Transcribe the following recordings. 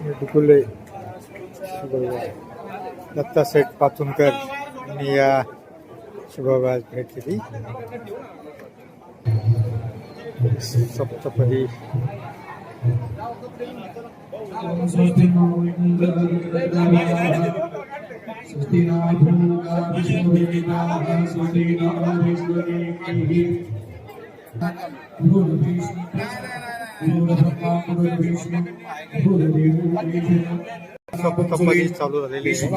मेटकुले दत्ता सेठ पातुनकर यांनी या शुभविवाहास भेट दिली. सप्तपदी सप्तपदी चालू झालेली आहे.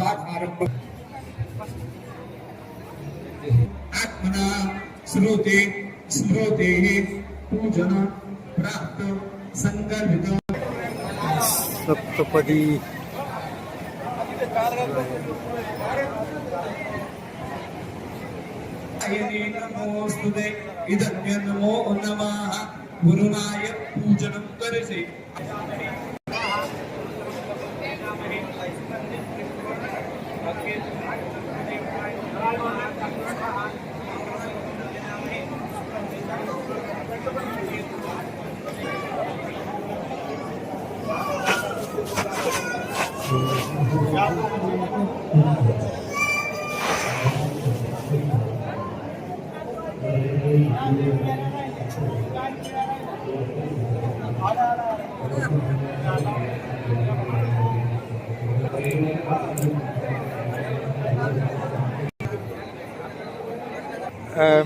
आत्मना श्रोते स्मृते पूजन प्राप्त संकल्पित सप्तपदी नमोस्तुते इदन्य नमो नमः गुरुनाय पूजनं करसे.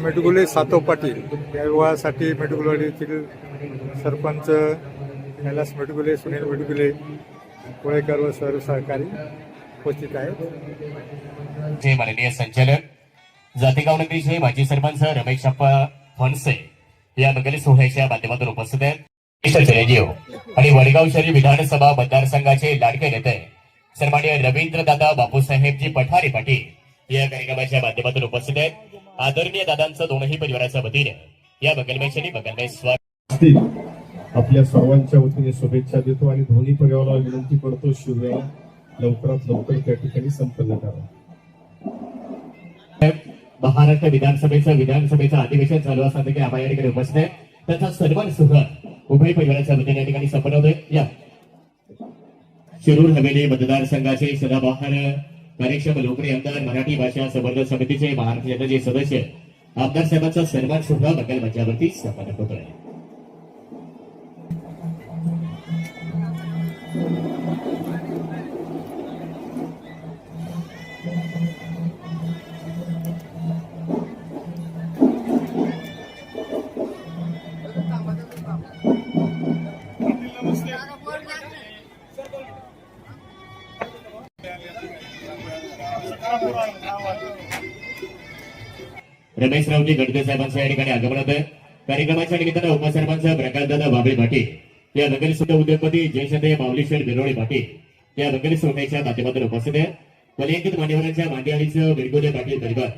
मेटकुले सातव पाटील या विवाहासाठी मेटकुलवाडी येथील सरपंच कैलास मेटकुले, सुनील मेटकुले, कोळेकर व सर्व सहकारी उपस्थित आहेत. माननीय संचालक जातेगाव नगरीचे माजी सरपंच रमेशप्पा फणसे या मंगल सोहळ्याच्या माध्यमातून उपस्थित आहेत. चिरंजीव आणि वडगाव शहरी विधानसभा मतदारसंघाचे लाडके नेते सन्माननीय रवींद्रदादा बापूसाहेबजी पठारे पाटील या कार्यक्रमाच्या माध्यमातून उपस्थित आहेत. आदरणीय दादांचं दोनही परिवाराच्या वतीने या मंगलमय स्वागत. आपल्या सर्वांच्या वतीने शुभेच्छा देतो आणि दोन्ही परिवाराला विनंती करतो शिवराय लवकरात लवकर त्या ठिकाणी संपन्न करा. महाराष्ट्र विधानसभेचं अधिवेशन चालू असताना की आपण या ठिकाणी उपस्थित आहे. त्याचा सन्मान सुद्धा उभय परिवाराच्या वतीने या ठिकाणी संपन्न होतोय. या शिरूर हवेली मतदारसंघाचे सदाबहार कार्यक्षम लोकप्रिय आमदार मराठी भाषा संवर्धन समितीचे महाराष्ट्र जनतेचे सदस्य आमदार साहेबांचा सन्मान सुद्धा मंगल मंचावरती संपन्न होतोय. रमेश रावजी गडदे साहेबांचं या ठिकाणी आगमन होतं. कार्यक्रमाच्या निमित्तानं उपसरपंच प्रकाशदादा बाबे पाटील या मंगल सुद्धा उद्योगपती जयशंदे माऊलीश्वर बिरोळे पाटील या मंगल सोहळ्याच्या माध्यमातून उपस्थित आहे. वलयांकित मान्यवरांच्या मांदियाळीचं गडगोले पाटील परिवार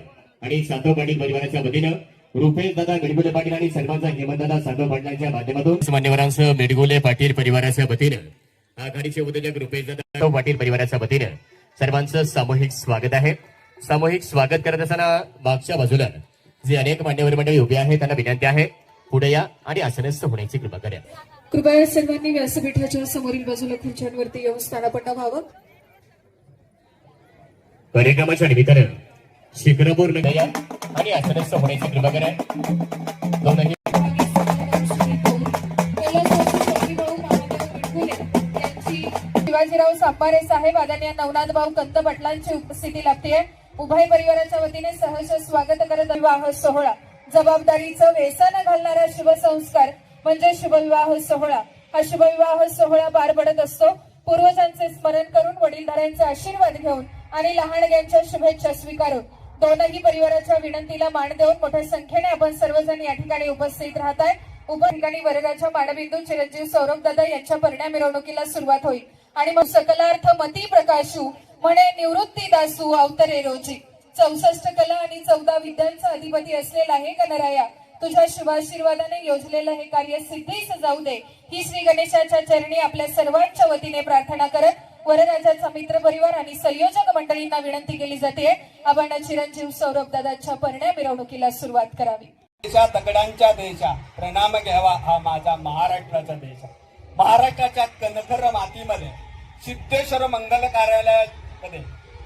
आणि सातव पाटील परिवाराच्या वतीनं रुपेश दादा गडगोले पाटील आणि सरपंच हेमंतदादा सातव पाटलांच्या माध्यमातून मान्यवरांचं मेडगोले पाटील परिवाराच्या वतीनं आघाडीचे उद्योजक रुपेश दादा पाटील परिवाराच्या वतीनं सर्वांचं सामूहिक स्वागत आहे. सामूहिक स्वागत करत असताना मागच्या बाजूला जे अनेक मान्यवर मंडळी उभे आहेत त्यांना विनंती आहे पुढे या आणि आसनस्थ होण्याची कृपा करा. कृपया सर्वांनी व्यासपीठाच्या समोरील बाजूला खुर्च्यांवरती येऊन स्थानापन्न व्हावं. कार्यक्रमाच्या निमित्तानं शिखरपूर या आणि आसनस्थ होण्याची कृपा करा. दोनही शिवाजीराव सापारे साहेब आदरणीय नवनाथ भाऊ कंत पाटलांची उपस्थिती लाभते. उभय परिवाराच्या वतीने सहर्ष स्वागत करत विवाह सोहळा जबाबदारीचं व्यसन घालणारा शुभसंस्कार म्हणजे शुभविवाह सोहळा. हा शुभविवाह सोहळा पार पडत असतो पूर्वजांचे स्मरण करून, वडीलधाऱ्यांचे आशीर्वाद घेऊन आणि लहानग्यांच्या शुभेच्छा स्वीकारून. दोनही परिवाराच्या विनंतीला मान देऊन मोठ्या संख्येने आपण सर्वजण या ठिकाणी उपस्थित राहत आहे. ठिकाणी वर्गाच्या माडबिंदू चिरंजीव सौरभ दादा यांच्या परिणय मिरवणुकीला सुरुवात होईल आणि मग सकलार्थ मती प्रकाशू म्हणे निवृत्ती दासू अवतरे रोजी. 64 कला आणि 14 विद्यांचा अधिपती असलेला हे गणराया तुझ्या शुभाशीर्वादाने योजलेलं हे कार्य सिद्धीस जाऊ दे ही श्री गणेशाच्या चरणी आपल्या सर्वांच्या वतीने प्रार्थना करत वरराजाचा मित्र परिवार आणि संयोजक मंडळींना विनंती केली जाते आपण चिरंजीव सौरभ दादाच्या परिणय मिरवणुकीला सुरुवात करावी. देशा दगडांच्या देशा प्रणाम घ्यावा हा माझा महाराष्ट्राचा देश आहे. महाराष्ट्राच्या कणखर मातीमध्ये सिद्धेश्वर मंगल कार्यालयामध्ये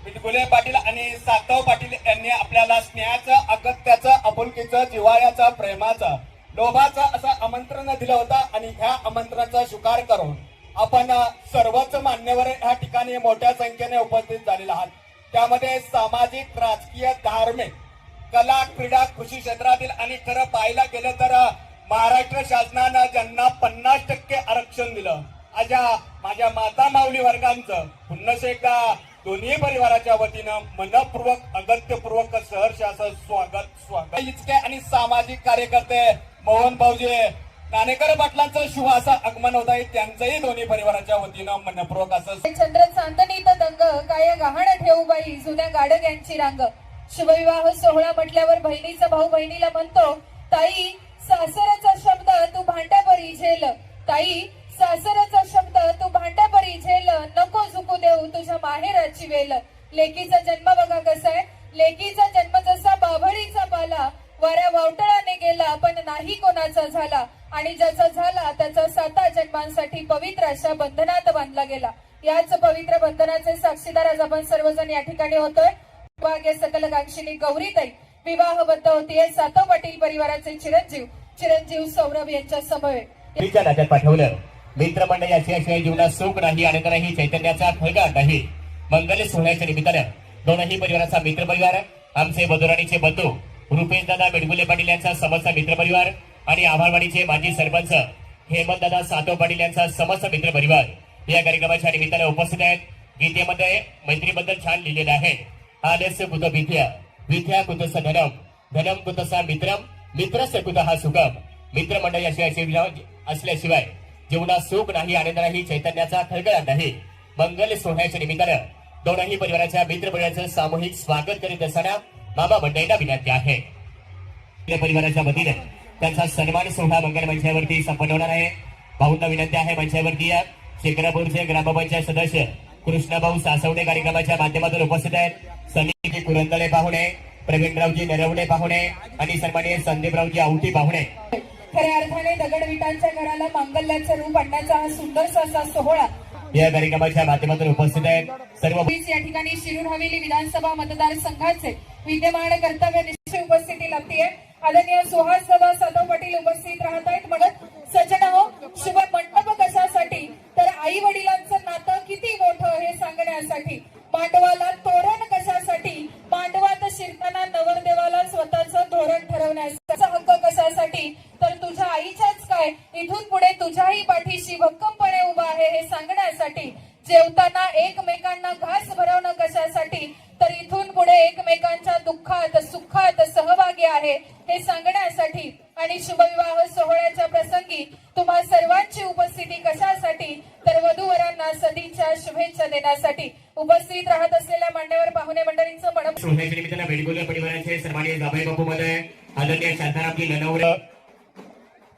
बिटगुले पाटील आणि सातव पाटील यांनी आपल्याला स्नेहाचं, अगत्याचं, आपुलकीचं, जिव्हाळ्याचं, प्रेमाचं, लोभाचं असं आमंत्रण दिलं होतं आणि ह्या आमंत्रणाचा स्वीकार करून आपण सर्वच मान्यवर ह्या ठिकाणी मोठ्या संख्येने उपस्थित झालेले आहात. त्यामध्ये सामाजिक, राजकीय, धार्मिक, कला, क्रीडा, कृषी क्षेत्रातील आणि खरं पाहायला गेलं तर महाराष्ट्र शासनानं ज्यांना 50% आरक्षण दिलं अशा माझ्या माता माऊली वर्गांचं पुन्हा एकदा दोन्ही परिवाराच्या वतीनं मनपूर्वक, अगत्यपूर्वक सहर्ष असं स्वागत इतके आणि सामाजिक कार्यकर्ते मोहन भाऊजी नाणेकर पाटलांचं शुभ असं आगमन होत आहे. त्यांचंही दोन्ही परिवाराच्या वतीनं मनपूर्वक असं. चंद्र चांदणीत दंग काय गहाण ठेवू बाई जुन्या गाडग्यांची रांग. शुभविवाह सोहळा म्हटल्यावर बहिणीचा भाऊ बहिणीला म्हणतो, ताई सासरचा शब्द तू भांड्यापरी झेल. ताई सासरचा शब्द तू भांड्यापरी झेल. नको झुकू देऊ तुझ्या माहेराची वेल. लेकीचा जन्म बघा कसा आहे. लेकीचा जन्म जसा बाभळीचा पाला, वाऱ्या वावटळाने गेला पण नाही कोणाचा झाला. आणि ज्याचा झाला त्याचा 7 जन्मांसाठी पवित्र अशा बंधनात बांधला गेला. याच पवित्र बंधनाचे साक्षीदार आज आपण सर्वजण या ठिकाणी होतोय. भाग्य सकल गांक्षिणी गौरीताई विवाहबद्ध होतीये सातव पाटील परिवाराचे चिरंजीव सौरभ यांच्या समवेत. नात्यात पाठवलं. मित्रमंडळाची अशी जीवनात सुख नाही, आनंद नाही, चैतन्याचा खळगा नाही. मंगल सोहळ्याच्या निमित्तानं दोनही परिवाराचा मित्र परिवार, आमचे बदुराणीचे बंधू रुपेश दादा बिडगुले पाटील यांचा समस्त मित्र परिवार आणि आभारवाडीचे माजी सरपंच हेमंत दादा सातव पाटील यांचा समस्त मित्र परिवार या कार्यक्रमाच्या निमित्तानं उपस्थित आहेत. गीतेमध्ये मैत्रीबद्दल छान लिहिलेलं आहे. आलस्य कुत विद्या, विद्या कुतस धनम, धनम कुतसा मित्रम, मित्रस्य कुत हा सुगम. मित्रमंडळ असल्याशिवाय जीवनात सुख नाही, आनंद नाही, चैतन्याचा खळगळा नाही. मंगल सोहळ्याच्या निमित्तानं दोनही परिवाराच्या मित्र परिवाराचं सामूहिक स्वागत करीत असताना मामा मंडळींना विनंती आहे. परिवाराच्या वतीने त्यांचा सन्मान सोहळा मंगल मंचावरती संपन्न होणार आहे. भाऊंना विनंती आहे मंचावरती या. शिक्रापूरचे ग्रामपंचायत सदस्य कृष्णाभाऊ सासवडे कार्यक्रमाच्या माध्यमातून उपस्थित आहेत. सनीजी कुरंदळे पाहुणे, प्रवीणरावजी नरवणे पाहुणे आणि सन्माननीय संदीपरावजी आवटी पाहुणे. खऱ्या अर्थाने दगडविटांच्या घराला मांगल्याचं रूप आणण्याचा हा सुंदरसा असा सोहळा या कार्यक्रमाच्या माध्यमातून उपस्थित आहेत. सर्व या ठिकाणी शिरूर हवेली विधानसभा मतदारसंघाचे विद्यमान कर्तव्यनिष्ठ उपस्थिती लाभतीये. आदरणीय सुहास दादा सातव पाटील उपस्थित राहत आहेत. म्हणत सज्जन हो, शुभ मंडप कशासाठी तर आई वडिलांचं नातं किती मोठं हे सांगण्यासाठी. मांडवाला तोरण कशासाठी, मांडवात शिरताना नवरदेवाला स्वतःचं धोरण ठरवण्याचा हक्क कशासाठी तर तुझ्या आईच्याच काय इथून पुढे तुझ्याही पाठीशी भक्कमपणे उभा आहे हे सांगण्यासाठी. जेवताना एकमेकांना घास भरवणं कशासाठी तर इथून पुढे एकमेकांच्या दुःखात सुखात सहभागी आहे हे सांगण्यासाठी. आणि शुभविवाह सोहळ्याच्या प्रसंगी तुम्हा सर्वांची उपस्थिती कशासाठी तर वधूवरांना सदिच्छा शुभेच्छा देण्यासाठी. उपस्थित राहत असलेल्या मान्यवर पाहुणे मंडळींचं सोहळ्याच्या निमित्तानं बेडगुले परिवाराचे सन्माननीय जाबाई बापू मध्ये आदरणीय शांतारामजी ननवरे,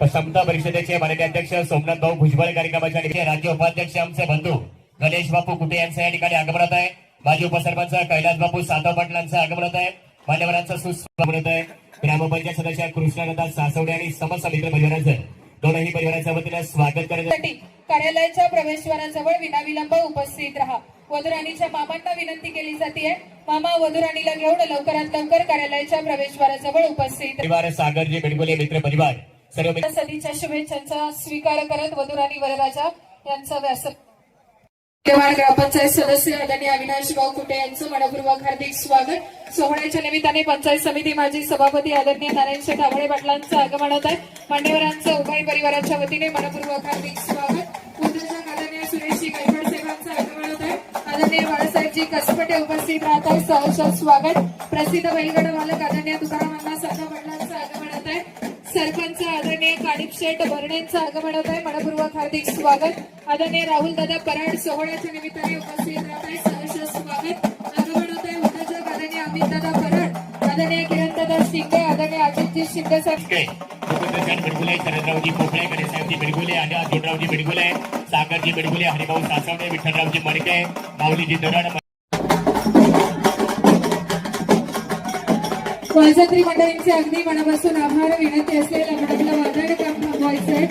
समता परिषदेचे माननीय अध्यक्ष सोमनाथ भाऊ भुजबळ कार्यक्रमाच्या निमित्ताने राज्य उपाध्यक्ष आमचे बंधू गणेश बापू कुटे यांचं या ठिकाणी आगमन होत आहे. माजी उपसरपंच कैलास बापू सातव पाटलांचं आगमन होत आहे. मान्यवरांचं सुस्वागत होत आहे. ग्रामपंचायत सदस्य कृष्णानंदा सासवडे आणि समस्त मित्र परिवाराचं दोनही परिवाराच्या वतीनं स्वागत करण्यासाठी कार्यालयाच्या प्रवेशद्वाराजवळ विनाविलंब उपस्थित राहा. वधुराणीच्या मामांना विनंती केली जाते. मामा वधुराणीला घेऊन लवकरात लवकर कार्यालयाच्या प्रवेशद्वाराजवळ उपस्थित परिवार सागरजी बेडगुले मित्र परिवार सर्व सदिच्छा शुभेच्छांचा स्वीकार करत वधुराणी वरराजा यांचा व्यास ग्रामपंचायत सदस्य आदरणीय अविनाश भाऊ कुटे यांचं मनपूर्वक हार्दिक स्वागत. सोहळ्याच्या निमित्ताने पंचायत समिती माजी सभापती आदरणीय नारायण शेठ आभळे पाटलांचं आगमन होत आहे. मान्यवरांचं उभय परिवाराच्या वतीने मनपूर्वक हार्दिक स्वागत. उद्योजक आदरणीय सुरेशजी गायकवाड साहेबांचं आगमन होत आहे. आदरणीय बाळासाहेबजी कसपटे उपस्थित राहत आहेत. सहर्ष स्वागत. प्रसिद्ध बैलगाडा मालक आदरणीय तुकाराम अण्णा सातव पाटलांचं आगमन होत आहे. सरपंच आदरणीय कानिप शेठ भरणेंचं आगमन होत आहे. मनपूर्वक हार्दिक स्वागत. आदरणीय राहुल दादा पराड सोहळ्याच्या निमित्ताने उपस्थित राहत आहे. सहर्ष स्वागत. आगमन होत आहे उद्योजक आदरणीय अमित दादा पराड, आदरणीय किरण दादा शिंदे, आदरणीय अजितजी शिंदे साहेब बिडगुले, शरदरावजी पोपळे, गणेशसाहेबजी बिडगुले आणि अर्जुनरावजी बिडगुले, सागरजी बिडगुले, हरिभाऊ सासवडे, विठ्ठलरावजी मडके, माऊलीजी दरड वाजंत्री मंडळींचे अगदी मनापासून आभार. विनंती असेल आपण आपलं वादन काम थांबवायचंय.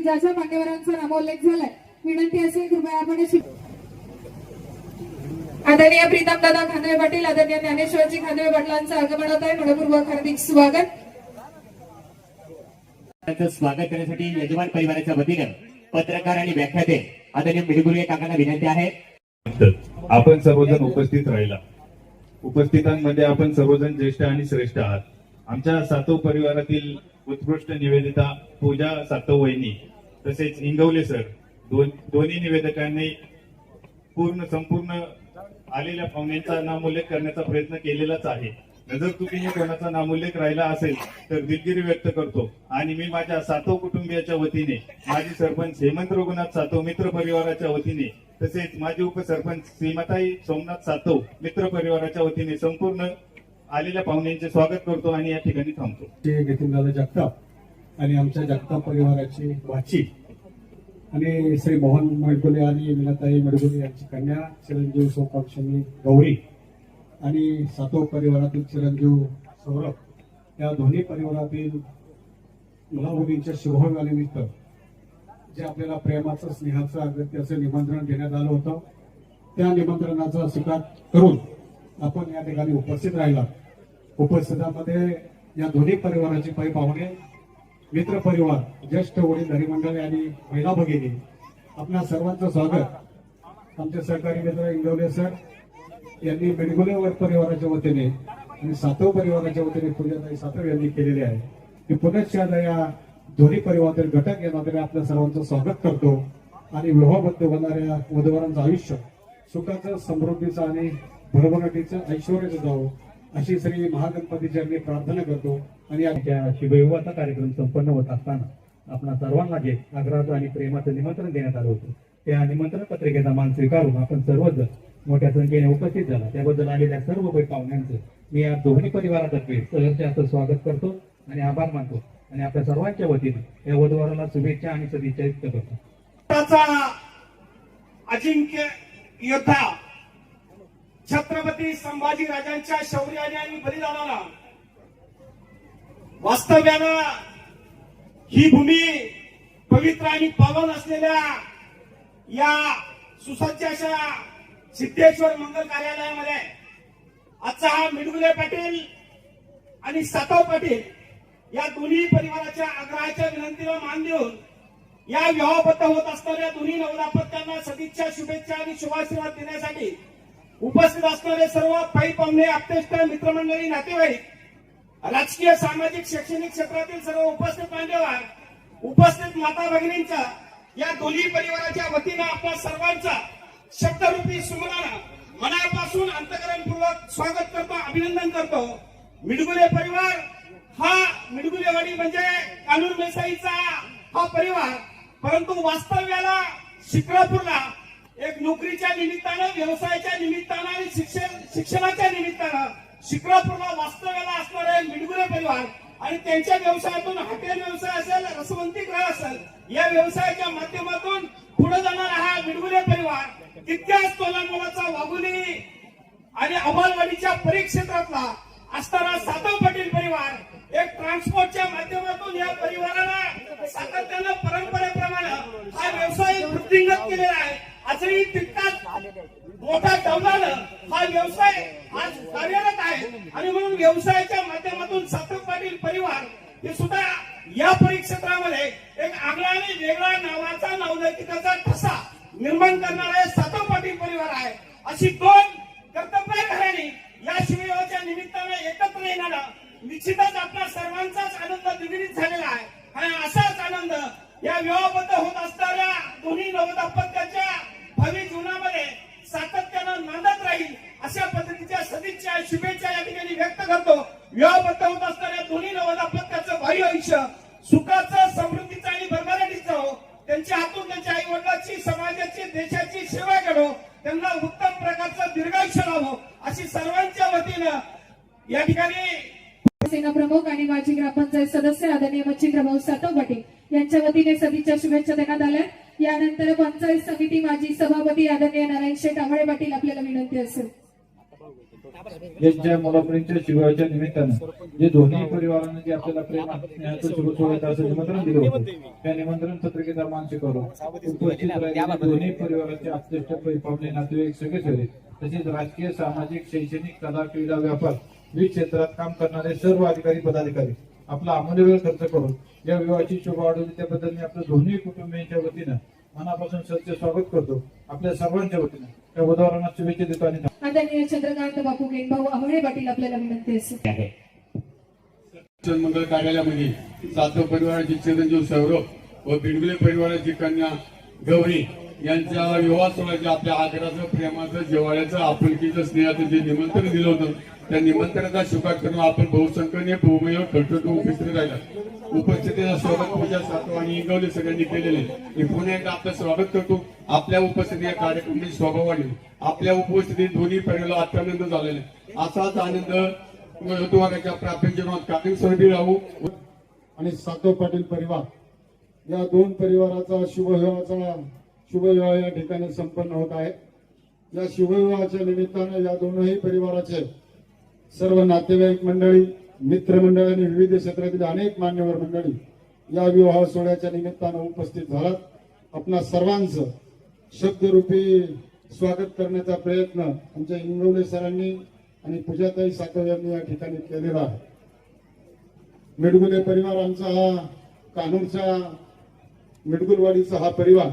ज्याच्या मान्यवरांचा नामोल्लेख झालाय विनंती असेल कृपया आपण आदरणीय प्रीतम दादा खांदवे पाटील, आदरणीय ज्ञानेश्वरजी खांदवे पाटलांचं आगमन होत आहे. मनपूर्वक हार्दिक स्वागत. त्यांचं स्वागत करण्यासाठी यजमान परिवाराच्या वतीनं पत्रकार आणि व्याख्याते आदरणीय मिडगुले काकांना विनंती आहे. आपण सर्वजण उपस्थित राहिला. उपस्थितांमध्ये आपण सर्वजण ज्येष्ठ आणि श्रेष्ठ आहात. आमच्या सातव परिवारातील उत्कृष्ट निवेदिता पूजा सातव वहिनी तसेच इंगवले सर दोन्ही निवेदकांनी संपूर्ण आलेल्या पाहुण्यांचा नामोल्लेख करण्याचा प्रयत्न केलेलाच आहे. नजर चुकीने कोणाचा नामोल्लेख राहिला असेल तर दिलगिरी व्यक्त करतो आणि मी माझ्या सातव कुटुंबियाच्या वतीने, माजी सरपंच हेमंत रघुनाथ सातव मित्र परिवाराच्या वतीने तसेच माजी उपसरपंच श्रीमताई सोमनाथ सातव मित्र परिवाराच्या वतीने संपूर्ण आलेल्या पाहुण्यांचे स्वागत करतो आणि या ठिकाणी थांबतो. नितीनदादा जगताप आणि आमच्या जगताप परिवाराची वाची आणि श्री मोहन मडगुले आणि मीनाताई मडगुले यांची कन्या चिरंजीव सोपाक्षणी गौरी आणि सातव परिवारातील चिरंजीव सौरभ या दोन्ही परिवारातील मुलामुलींच्या शुभविवाहानिमित्त जे आपल्याला प्रेमाचं स्नेहाचं अगत्याचं निमंत्रण देण्यात आलं होतं त्या निमंत्रणाचा स्वीकार करून आपण या ठिकाणी उपस्थित राहिला. उपस्थितांमध्ये या दोन्ही परिवाराचे काही पाहुणे, मित्र परिवार, ज्येष्ठ वडीलधारी मंडळी आणि महिला भगिनी, आपल्या सर्वांचं स्वागत. आमचे सहकारी मित्र इंगवले सर यांनी मिडगुले परिवाराच्या वतीने आणि सातव परिवाराच्या वतीने पूजाताई सातव यांनी केलेले आहे. की पुनश्च या दोन्ही परिवारातील घटक येणारे आपल्या सर्वांचं स्वागत करतो आणि विवाहबद्ध होणाऱ्या वधूवरांचं आयुष्य सुखाचं, समृद्धीचं आणि भरभराटीचं, ऐश्वर्याचं जावं अशी श्री महागणपतीची मी प्रार्थना करतो. आणि आमच्या शिवविवाहाचा कार्यक्रम संपन्न होत असताना आपणा सर्वांना जे आग्रहाचं आणि प्रेमाचं निमंत्रण देण्यात आलं होतं त्या निमंत्रण पत्रिकेचा मान स्वीकारून आपण सर्वजण मोठ्या संख्येने उपस्थित झाला. त्याबद्दल आलेल्या सर्व पाहुण्यांचं मी या दोन्ही परिवारातर्फे सहर्ष स्वागत करतो आणि आभार मानतो आणि आपल्या सर्वांच्या वतीने या वधूवराला शुभेच्छा आणि सदिच्छा व्यक्त करतो. अजिंक्य योद्धा छत्रपती संभाजी राजांच्या शौर्याने आणि बलिदानाला वास्तव्यानं ही भूमी पवित्र आणि पावन असलेल्या या सुसज्ज अशा सिद्धेश्वर मंगल कार्यालयामध्ये आजचा हा मिडगुले पाटील आणि सातव पाटील या दोन्ही परिवाराच्या आग्रहाच्या विनंतीला मान देऊन या विवाहबद्ध होत असणाऱ्या दोन्ही नवदाम्पत्यांना सदिच्छा, शुभेच्छा आणि शुभाशीर्वाद देण्यासाठी उपस्थित असणारे सर्व पायी पाहुणे, आप्तेष्ट, मित्रमंडळी, नातेवाईक, राजकीय, सामाजिक, शैक्षणिक क्षेत्रातील सर्व उपस्थित मान्यवर, उपस्थित माता भगिनींचा या दोन्ही परिवाराच्या वतीनं आपल्या सर्वांचा शब्दरूपी सुमनानं मनापासून अंतःकरणपूर्वक स्वागत करतो, अभिनंदन करतो. मिडगुले परिवार हा मिडगुलेवाडी म्हणजे कानूर मेसाईचा हा परिवार, परंतु वास्तव्याला शिक्रापूरला एक नोकरीच्या निमित्तानं, व्यवसायाच्या निमित्तानं आणि शिक्षणाच्या निमित्तानं शिक्रापूरला वास्तव्याला असणारे मिडगुले परिवार आणि त्यांच्या व्यवसायातून हॉटेल व्यवसाय असेल, रसवंती गृह असेल, या व्यवसायाच्या माध्यमातून पुढे जाणारा हा मिडगुले परिवार तितक्याच तोलांमोलाचा वाघुली आणि अमलवाडीच्या परिक्षेत्रातला असताना सातव पाटील परिवार एक ट्रान्सपोर्टच्या माध्यमातून या परिवाराला सातत्यानं परंपरेप्रमाणे हा व्यवसाय वृद्धिंगत केलेला आहे. आजही तितकाच मोठा डौलानं हा व्यवसाय आज कार्यरत आहे आणि म्हणून व्यवसायाच्या माध्यमातून सातव पाटील परिवार हे सुद्धा या परिक्षेत्रामध्ये एक आगळा आणि वेगळा नावाचा, नवलौकिकाचा ठसा निर्माण करणारा सातव पाटील परिवार आहे. अशी दोन कर्तव्य घराणी या शिवविवाहाच्या निमित्तानं एकत्र येणारा निश्चितच आपल्या सर्वांचाच आनंद द्विगुणित झालेला आहे आणि असाच आनंद या विवाहबद्ध होत असणाऱ्या दोन्ही नवदाम्पत्याच्या भावी जीवनामध्ये सातत्यानं नांदत राहील अशा पद्धतीच्या सदिच्छा, शुभेच्छा या ठिकाणी व्यक्त करतो. विवाहबद्ध होत असणाऱ्या दोन्ही नवदाम्पत्याचं भावी आयुष्य सुखाचं, समृद्धीचं आणि भरभराटीचं हो. त्यांच्या हातून त्यांच्या आई वडिलांची, समाजाची, देशाची सेवा घडो, त्यांना उत्तम प्रकारचं दीर्घायुष्य लाभो अशी सर्वांच्या वतीनं या ठिकाणी सेना प्रमुख आणि माजी ग्रामपंचायत सदस्य आदरणीय मच्छिंद्रभाऊ सातव पाटील यांच्या वतीने सदिच्छा शुभेच्छा देण्यात आल्या. यानंतर पंचायत समिती माजी सभापती आदरणीय नारायण शेठ आंबळे पाटील आपल्याला विनंती असेल. यांच्या मुलामुलींच्या शिवाच्या निमित्तानं जे दोन्ही परिवारांना जे आपल्याला प्रेम स्नेहाचं सुरू सोडायचं असं निमंत्रण दिलं होतं, त्या निमंत्रण पत्रिकेचा मान स्वीकारून उपस्थित राहिलेले दोन्ही परिवाराचे आपलेष्ट पाहुणे नातेवाईक सगळे तसेच राजकीय सामाजिक शैक्षणिक कला क्रीडा व्यापार विविध क्षेत्रात काम करणारे सर्व अधिकारी पदाधिकारी आपला अमूल्य वेळ खर्च करून या विवाहाची शोभा वाढवली त्याबद्दल मी आपल्या दोन्ही कुटुंबियांच्या वतीनं मनापासून सच्चे स्वागत करतो. आपल्या सर्वांच्या वतीनं त्या बुधवारांना शुभेच्छा देतो आणि आदरणीय चंद्रकांत बापू गेनभाऊ आंबळे पाटील आपल्याला विनंती असेल. मंगल कार्यालयामध्ये सातव परिवाराचे चिरंजीव सौरभ व बिडगुले परिवाराची कन्या गौरी यांच्या विवाह सोहळ्याच्या आपल्या आदराचं प्रेमाचं जिव्हाळ्याचं आपुलकीचं स्नेहाचं जे निमंत्रण दिलं होतं त्या निमंत्रणाचा स्वीकार करून आपण बहुसंख्येने बहुमय खटतो उपस्थित राहिला. उपस्थितीचा स्वागत पूजा सातव आणि इंगवले सगळ्यांनी केलेले मी पुन्हा एकदा आपलं स्वागत करतो. आपल्या उपस्थिती या कार्यक्रमाची शोभा वाढली. आपल्या उपस्थितीत दोन्ही परिवाराला अत्यानंद झालेला असाच आनंद ऋतुवाराच्या प्राप्त जीवनात कायम स्वरूपी राहू. आणि सातव पाटील परिवार या दोन परिवाराचा शुभविवाह या ठिकाणी संपन्न होत आहे. या शुभविवाहाच्या निमित्तानं या दोनही परिवाराचे सर्व नातेवाईक मंडळी मित्रमंडळ आणि विविध क्षेत्रातील अनेक मान्यवर मंडळी या विवाह सोहळ्याच्या निमित्तानं उपस्थित झालात. आपणा सर्वांचं शब्दरूपी स्वागत करण्याचा प्रयत्न आमच्या इंगवले सरांनी आणि पूजाताई सातव यांनी या ठिकाणी केलेला आहे. मिडगुले परिवार आमचा हा कान्होरच्या मिडगुलवाडीचा हा परिवार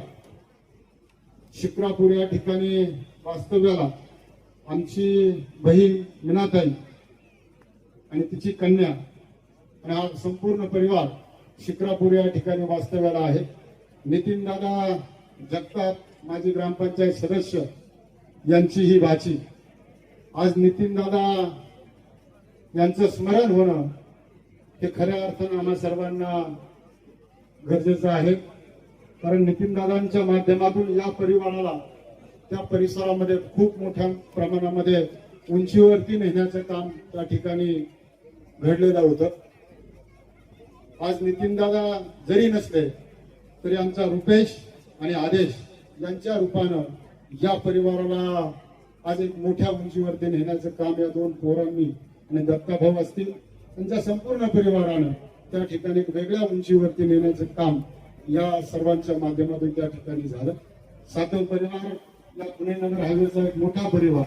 शिक्रापूर या ठिकाणी वास्तव्याला आमची बहीण मीनाताई आणि तिची कन्या आणि हा संपूर्ण परिवार शिक्रापूर या ठिकाणी वास्तव्याला आहे. नितीन दादा जगताप माजी ग्रामपंचायत सदस्य यांची ही भाची. आज नितीन दादा यांचं स्मरण होणं हे खऱ्या अर्थानं आम्हा सर्वांना गरजेचं आहे. कारण नितीनदादांच्या माध्यमातून या परिवाराला त्या परिसरामध्ये खूप मोठ्या प्रमाणामध्ये उंचीवरती नेण्याचं काम त्या ठिकाणी घडलेलं होतं. आज नितीनदादा जरी नसले तरी आमचा रुपेश आणि आदेश यांच्या रूपानं या परिवाराला आज एक मोठ्या उंचीवरती नेण्याचं काम या दोन पोरांनी आणि दत्ताभाऊ असतील त्यांच्या संपूर्ण परिवारानं त्या ठिकाणी एक वेगळ्या उंचीवरती नेण्याचं काम या सर्वांच्या माध्यमातून त्या ठिकाणी झालं. सातव परिवार या पुणे नगर हायवेचा एक मोठा परिवार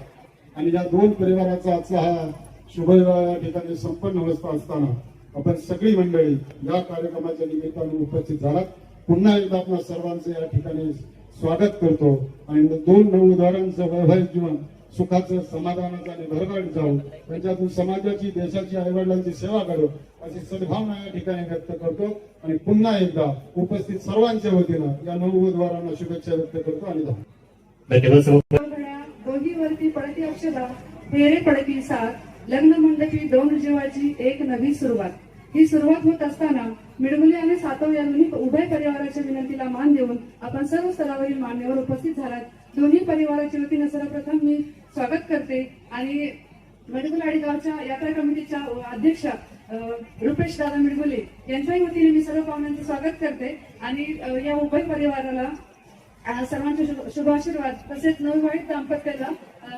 आणि या दोन परिवाराचा आजचा हा शुभविवाह या ठिकाणी संपन्न होत असताना आपण सगळी मंडळी या कार्यक्रमाच्या निमित्ताने उपस्थित झालात. पुन्हा एकदा आपल्या सर्वांचं या ठिकाणी स्वागत करतो आणि दोन नवउदारांचं वैवाहिक जीवन सुखाचं समाधानाचं आणि भरभराट जाऊ त्यांच्यातून समाजाची देशाची आईवडिलांची सेवा करू अशी सद्भावना या ठिकाणी व्यक्त करतो आणि पुन्हा एकदा उपस्थित सर्वांच्या वतीनं या नवउदारांना शुभेच्छा व्यक्त करतो आणि दोघीवरती पडती अक्षदा फेरे पडती साथ लग्न मंडपी दोन जीवाची एक नवी सुरुवात. ही सुरुवात होत असताना मिडगुले आणि सातव या दोन्ही उभय परिवाराच्या विनंतीला मान देऊन आपण सर्व स्तरावरील मान्यवर उपस्थित झालात. दोन्ही परिवाराच्या वतीनं सर्वप्रथम मी स्वागत करते आणि मिडगुलाडी गावच्या यात्रा कमिटीच्या अध्यक्षा रुपेश दादा मिडगुले यांच्याही वतीने मी सर्व पाहुण्यांचं स्वागत करते आणि या उभय परिवाराला सर्वांचे शुभाशीर्वाद तसेच नवविवाहित दाम्पत्याला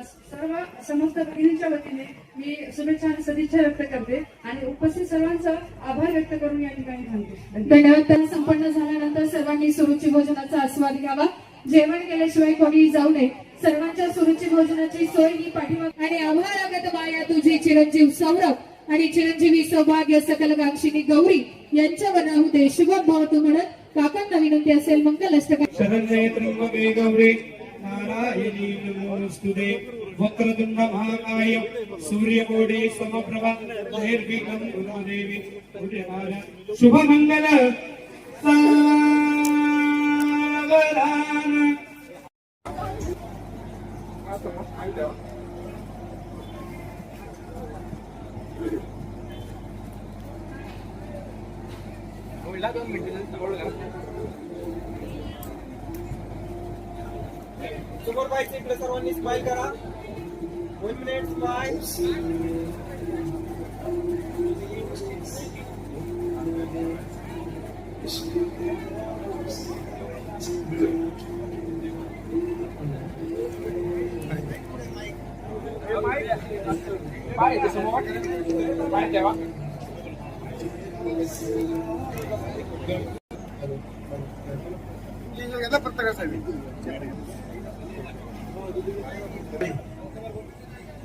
सर्व समस्त भगिनींच्या वतीने मी शुभेच्छा आणि सदिच्छा व्यक्त करते आणि उपस्थित सर्वांचा आभार व्यक्त करून या ठिकाणी थांबते. धन्यवाद. त्याला संपन्न झाल्यानंतर सर्वांनी सुरुची भोजनाचा आस्वाद घ्यावा. जेवण केल्याशिवाय कोणीही जाऊ नये. सर्वांच्या सुरुची भोजनाची सोय ही पाठीमाग आणि आम्हाला लागत माया तुझी चिरंजीव सौरभ आणि चिरंजीवी सौभाग्य सकल कांक्षिणी गौरी यांच्या वनाहू दे शुभ भवतु म्हणत काकांना विनंती असेल मंगल अष्टक. शरण्ये त्र्यंबके गौरी नारायणी नमोस्तुते वक्रतुंड महाकाय सूर्यकोटि समप्रभा निर्विघ्नं कुरु देवी शुभ मंगल सावधान. समोर पाहिजे इकडे सर्वांनी स्माइल करा. 1 मिनिट स्माइल.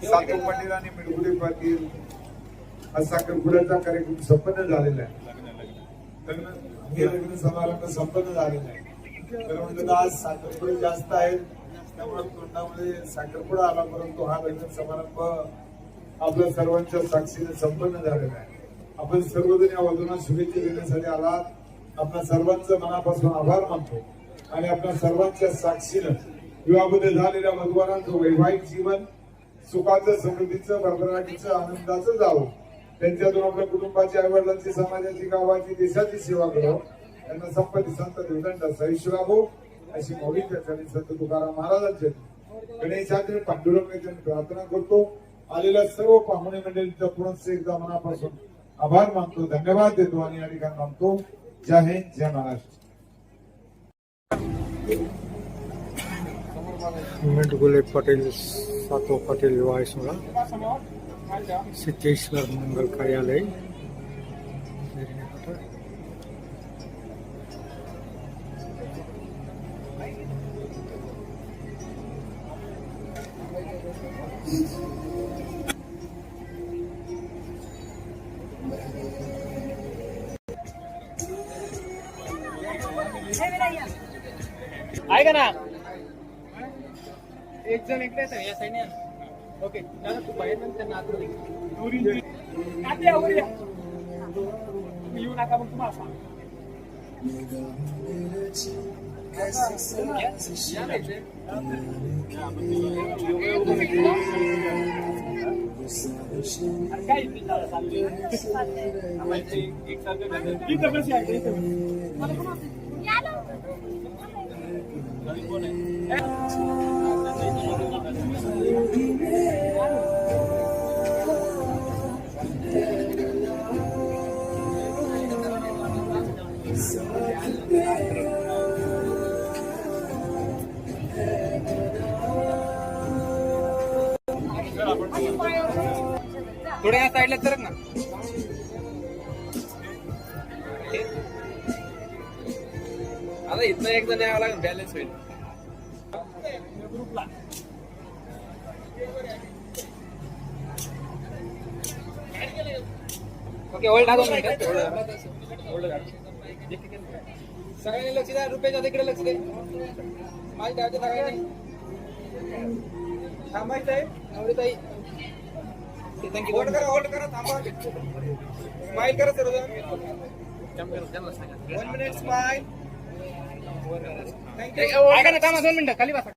सातव पाटील आणि मिडगुले पाटील हा साखरपुड्याचा कार्यक्रम संपन्न झालेला आहे. हे लग्न समारंभ संपन्न झालेला आहे. तर म्हणलं आज साखरपुडे जास्त आहेत त्यामुळे तोंडामध्ये साखरपुडा आला, परंतु हा लग्न समारंभ आपल्या सर्वांच्या साक्षीने संपन्न झालेला आहे. आपण सर्वजण या वधूंना शुभेच्छा देण्यासाठी आलात. आपल्या सर्वांचं मनापासून आभार मानतो आणि आपल्या सर्वांच्या साक्षीनं विवाहामध्ये झालेल्या वधूवरांचं वैवाहिक जीवन सुखाचं, समृद्धीचं, भरभराटीचं, आनंदाचं जावं. त्यांच्यातून आपल्या कुटुंबाची, आईवडिलांची, समाजाची, गावाची, देशाची सेवा करावं. त्यांना संपत्ती, संत देवदंड सहिष्णू लाभो अशी मौलिक आणि संत तुकाराम महाराजांचे गणेशाचे पांडुरंग प्रार्थना करतो. आलेल्या सर्व पाहुणे मंडळींचा पुनश्च एकदा मनापासून आभार मानतो, धन्यवाद देतो आणि या ठिकाणी मानतो. जय हिंद, जय महाराष्ट्र. मिडगुले पाटील सातव पाटील विवाह सोहळा सिद्धेश्वर मंगल कार्यालय ऐका ना, एक जण इकडे येतं या साईडने. ओके दादा तू बाहेर पण त्यांना आत येऊ नका मग तुम्हाला सांग. थोड्या या साईडला तर ना. आता इथं एक जण यावं लागेल, बॅलन्स होईल. ओके होल्ड हा 2 मिनिटं. सगळ्यांनी लक्ष द्या, रुपयाच्या तिकडे लक्ष दे. माझी द्यायचं सगळ्यांनी थांबायचं आहे. नवरीताई होल्ड करा थांबा. स्माइल करा सर. 1 minute smile. थँक्यू. ऐका ना, थांबा 2 मिनिटं खाली बसा.